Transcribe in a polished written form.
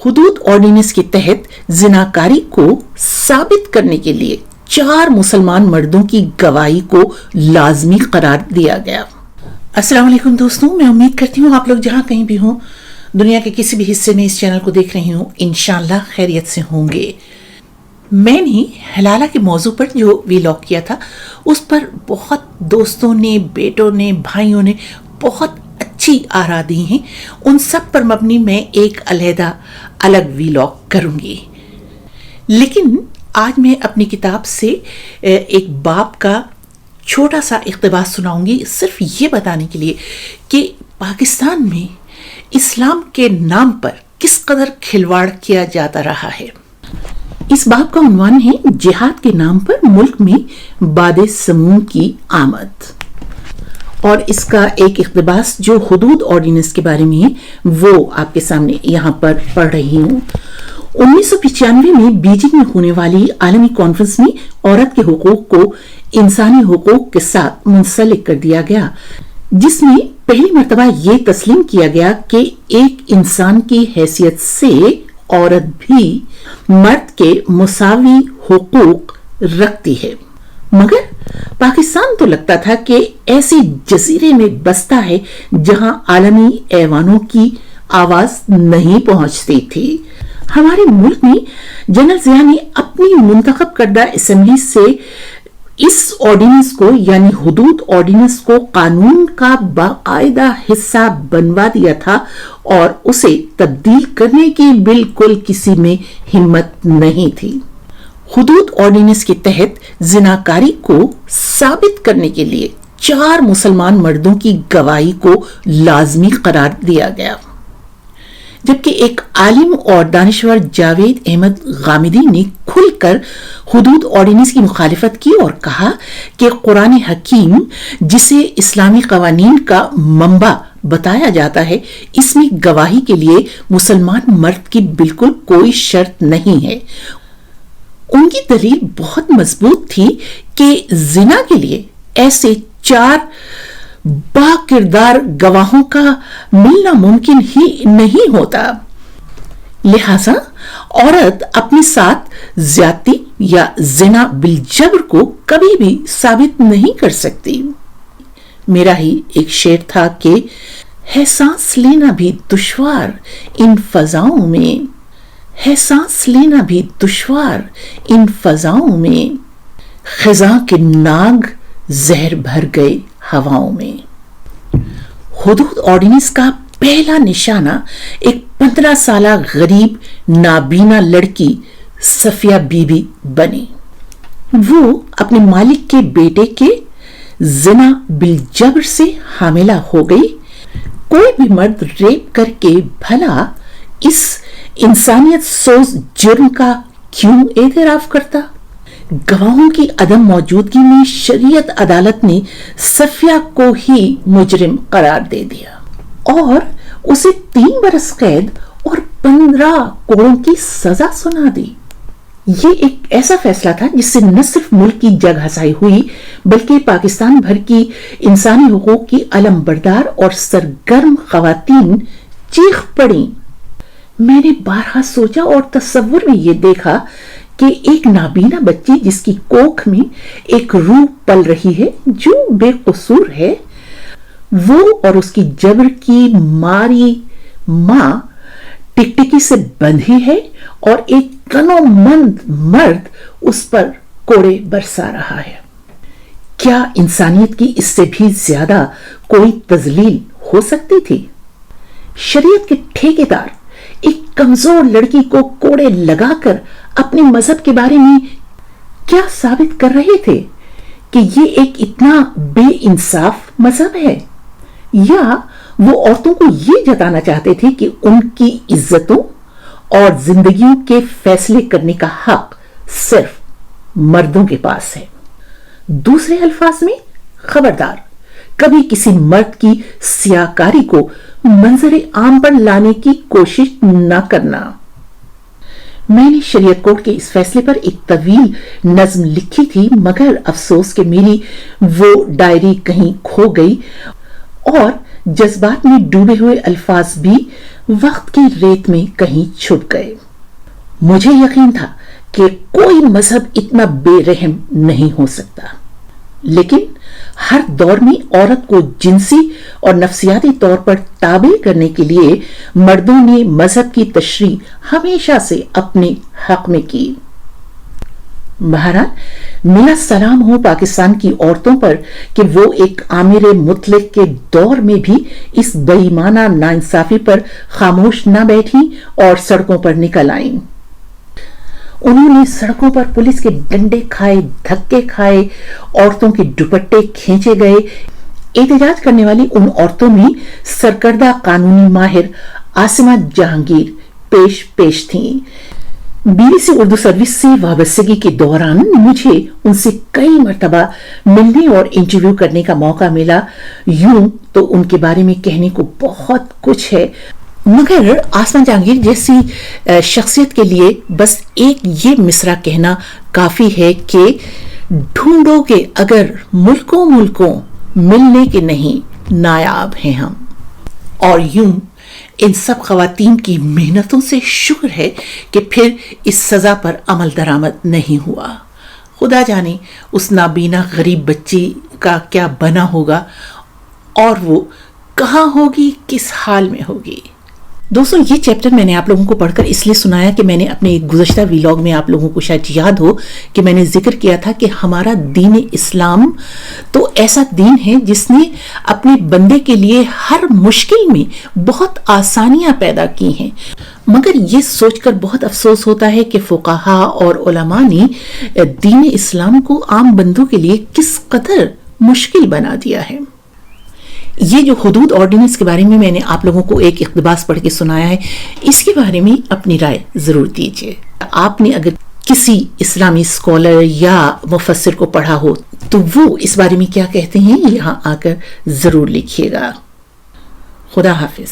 حدود آرڈیننس کے تحت زناکاری کو ثابت کرنے کے لیے 4 مسلمان مردوں کی گواہی کو لازمی قرار دیا گیا۔ السلام علیکم دوستوں، میں امید کرتی ہوں آپ لوگ جہاں کہیں بھی ہوں، دنیا کے کسی بھی حصے میں اس چینل کو دیکھ رہی ہوں، انشاءاللہ خیریت سے ہوں گے۔ میں نے حلالہ کے موضوع پر جو ویلاگ کیا تھا اس پر بہت دوستوں نے، بیٹوں نے، بھائیوں نے بہت اچھی آراء دی ہیں۔ ان سب پر مبنی میں ایک علیحدہ الگ ویلاگ کروں گی، لیکن آج میں اپنی کتاب سے ایک باب کا چھوٹا سا اقتباس سناؤں گی، صرف یہ بتانے کے لیے کہ پاکستان میں اسلام کے نام پر کس قدر کھلواڑ کیا جاتا رہا ہے۔ اس باب کا عنوان ہے جہاد کے نام پر ملک میں باد سموم کی آمد، اور اس کا ایک اقتباس جو حدود آرڈیننس کے بارے میں ہے وہ آپ کے سامنے یہاں پر پڑھ رہی ہوں۔ 1995 میں بیجنگ میں ہونے والی عالمی کانفرنس میں عورت کے حقوق کو انسانی حقوق کے ساتھ منسلک کر دیا گیا، جس میں پہلی مرتبہ یہ تسلیم کیا گیا کہ ایک انسان کی حیثیت سے عورت بھی مرد کے مساوی حقوق رکھتی ہے، مگر پاکستان تو لگتا تھا کہ ایسے جزیرے میں بستا ہے جہاں عالمی ایوانوں کی آواز نہیں پہنچتی تھی۔ ہمارے ملک میں جنرل ضیاء نے اپنی منتخب کردہ اسمبلی سے اس آرڈیننس کو یعنی حدود آرڈیننس کو قانون کا باقاعدہ حصہ بنوا دیا تھا، اور اسے تبدیل کرنے کی بالکل کسی میں ہمت نہیں تھی۔ حدود آرڈیننس کے تحت زناکاری کو ثابت کرنے کے لیے 4 مسلمان مردوں کی گواہی کو لازمی قرار دیا گیا، جبکہ ایک عالم اور دانشور جاوید احمد غامدی نے کھل کر حدود آرڈیننس کی مخالفت کی اور کہا کہ قرآن حکیم، جسے اسلامی قوانین کا منبع بتایا جاتا ہے، اس میں گواہی کے لیے مسلمان مرد کی بالکل کوئی شرط نہیں ہے۔ ان کی دلیل بہت مضبوط تھی کہ زنا کے لیے ایسے 4 با کردار گواہوں کا ملنا ممکن ہی نہیں ہوتا، لہذا عورت اپنے ساتھ زیادتی یا زنا بالجبر کو کبھی بھی ثابت نہیں کر سکتی۔ میرا ہی ایک شعر تھا کہ ہے سانس لینا بھی دشوار ان فضاؤں میں، ہے سانس لینا بھی دشوار ان فضاؤں میں، خزاں کے ناگ زہر بھر گئے ہواؤں میں۔ حدود آرڈیننس کا پہلا نشانہ ایک 15 سالہ غریب نابینا لڑکی صفیہ بی بی بنی۔ وہ اپنے مالک کے بیٹے کے زنا بالجبر سے حاملہ ہو گئی۔ کوئی بھی مرد ریپ کر کے بھلا اس انسانیت سوز جرم کا کیوں اعتراف کرتا؟ گواہوں کی عدم موجودگی میں شریعت عدالت نے صفیہ کو ہی مجرم قرار دے دیا اور اسے 3 برس قید اور 15 کوڑوں کی سزا سنا دی۔ یہ ایک ایسا فیصلہ تھا جس سے نہ صرف ملک کی جگ ہسائی ہوئی بلکہ پاکستان بھر کی انسانی حقوق کی علم بردار اور سرگرم خواتین چیخ پڑیں۔ میں نے بارہا سوچا اور تصور میں یہ دیکھا کہ ایک نابینا بچی جس کی کوکھ میں ایک روح پل رہی ہے جو بے قصور ہے، وہ اور اس کی جبر کی ماری ماں ٹکٹکی سے بندھی ہے اور ایک کنو مند مرد اس پر کوڑے برسا رہا ہے۔ کیا انسانیت کی اس سے بھی زیادہ کوئی تذلیل ہو سکتی تھی؟ شریعت کے ٹھیکیدار ایک کمزور لڑکی کو کوڑے لگا کر اپنے مذہب کے بارے میں کیا ثابت کر رہے تھے کہ یہ ایک اتنا بے انصاف مذہب ہے؟ یا وہ عورتوں کو یہ جتانا چاہتے تھے کہ ان کی عزتوں اور زندگیوں کے فیصلے کرنے کا حق صرف مردوں کے پاس ہے؟ دوسرے الفاظ میں، خبردار، کبھی کسی مرد کی سیاکاری کو منظر عام پر لانے کی کوشش نہ کرنا۔ میں نے شریعت کورٹ کے اس فیصلے پر ایک طویل نظم لکھی تھی، مگر افسوس کہ میری وہ ڈائری کہیں کھو گئی اور جذبات میں ڈوبے ہوئے الفاظ بھی وقت کی ریت میں کہیں چھپ گئے۔ مجھے یقین تھا کہ کوئی مذہب اتنا بے رحم نہیں ہو سکتا، لیکن ہر دور میں عورت کو جنسی اور نفسیاتی طور پر تابع کرنے کے لیے مردوں نے مذہب کی تشریح ہمیشہ سے اپنے حق میں کی۔ بہرحال میرا سلام ہو پاکستان کی عورتوں پر کہ وہ ایک آمر مطلق کے دور میں بھی اس بے ایمانہ ناانصافی پر خاموش نہ بیٹھی اور سڑکوں پر نکل آئیں۔ انہوں نے سڑکوں پر پولیس کے ڈنڈے کھائے، دھکے کھائے، عورتوں کے دوپٹے کھینچے گئے۔ احتجاج کرنے والی ان عورتوں میں سرکردہ قانونی ماہر عاصمہ جہانگیر پیش تھیں۔ BBC اردو سروس سے وابستگی کے دوران مجھے ان سے کئی مرتبہ ملنے اور انٹرویو کرنے کا موقع ملا۔ یوں تو ان کے بارے میں کہنے کو بہت کچھ ہے، مگر عاصمہ جہانگیر جیسی شخصیت کے لیے بس ایک یہ مصرع کہنا کافی ہے کہ ڈھونڈو کہ اگر ملکوں ملنے کے نہیں نایاب ہیں ہم۔ اور یوں ان سب خواتین کی محنتوں سے شکر ہے کہ پھر اس سزا پر عمل درآمد نہیں ہوا۔ خدا جانے اس نابینا غریب بچی کا کیا بنا ہوگا اور وہ کہاں ہوگی، کس حال میں ہوگی۔ دوستوں، یہ چیپٹر میں نے آپ لوگوں کو پڑھ کر اس لیے سنایا کہ میں نے اپنے ایک گزشتہ ویلاگ میں آپ لوگوں کو شاید یاد ہو کہ میں نے ذکر کیا تھا کہ ہمارا دین اسلام تو ایسا دین ہے جس نے اپنے بندے کے لیے ہر مشکل میں بہت آسانیاں پیدا کی ہیں، مگر یہ سوچ کر بہت افسوس ہوتا ہے کہ فقہاء اور علماء نے دین اسلام کو عام بندوں کے لیے کس قدر مشکل بنا دیا ہے۔ یہ جو حدود آرڈیننس کے بارے میں نے آپ لوگوں کو ایک اقتباس پڑھ کے سنایا ہے، اس کے بارے میں اپنی رائے ضرور دیجیے۔ آپ نے اگر کسی اسلامی اسکالر یا مفسر کو پڑھا ہو تو وہ اس بارے میں کیا کہتے ہیں یہاں آ کر ضرور لکھیے گا۔ خدا حافظ۔